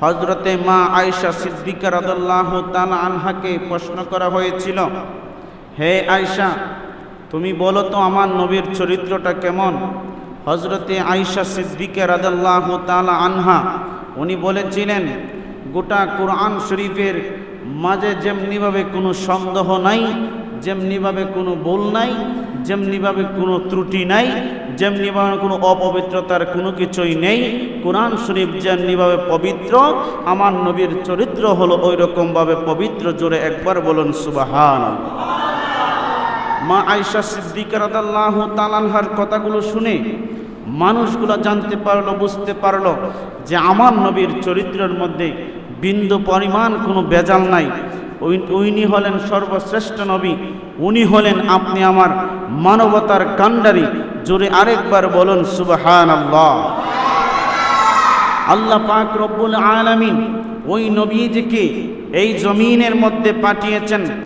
হযরতে মা আয়েশা সিদ্দিকা রাদিয়াল্লাহু তাআলা আনহাকে প্রশ্ন করা হয়েছিল, হে আয়েশা, তুমি বলো তো আমার নবীর চরিত্রটা কেমন? হযরতে আয়েশা সিদ্দিকা রাদিয়াল্লাহু তাআলা আনহা উনি বলেছিলেন, গোটা কোরআন শরীফের মাঝে যেমনিভাবে কোনো সন্দেহ নাই, যেমনিভাবে কোনো ভুল নাই, যেমনিভাবে কোনো ত্রুটি নাই, যেমনিভাবে কোনো অপবিত্রতার কোনো কিছুই নেই, কোরআন শরীফ যেমনিভাবে পবিত্র, আমার নবীর চরিত্র হলো ওই রকমভাবে পবিত্র। জোরে একবার বলুন সুবহানাল্লাহ। মা আয়েশা সিদ্দিকা রাদিয়াল্লাহু তাআলা আনহার কথাগুলো শুনে মানুষগুলো জানতে পারলো, বুঝতে পারলো যে আমার নবীর চরিত্রের মধ্যে বিন্দু পরিমাণ কোনো ভেজাল নাই। উনি হলেন সর্বশ্রেষ্ঠ নবী, উনি হলেন আপনি আমার মানবতার কাণ্ডারী। জোরে আরেকবার বলুন সুবহানাল্লাহ। আল্লাহ পাক রব্বুল আলামিন ওই নবীজিকে এই জমিনের মধ্যে পাঠিয়েছেন।